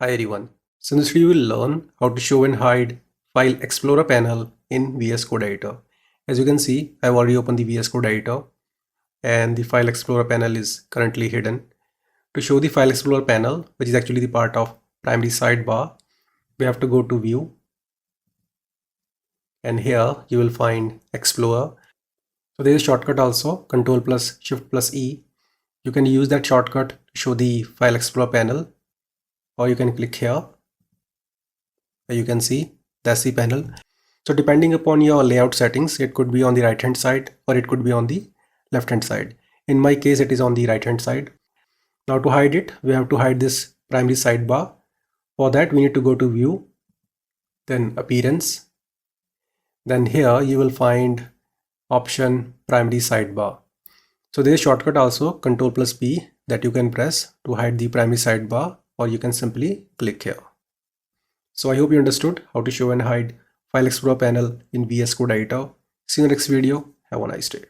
Hi everyone. So in this video we will learn how to show and hide File Explorer panel in VS Code Editor. As you can see, I've already opened the VS Code Editor and the File Explorer panel is currently hidden. To show the File Explorer panel, which is actually the part of primary sidebar, we have to go to View, and here you will find Explorer. So there is a shortcut also, ctrl+shift+e. You can use that shortcut to show the File Explorer panel, or you can click here. You can see that's the panel. So depending upon your layout settings, it could be on the right hand side or it could be on the left hand side. In my case, it is on the right hand side. Now to hide it, we have to hide this primary sidebar. For that, we need to go to View, then Appearance. Then here you will find option Primary Sidebar. So there is a shortcut also, ctrl+b, that you can press to hide the primary sidebar, or you can simply click here. So I hope you understood how to show and hide File Explorer panel in VS Code Editor. See you in the next video. Have a nice day.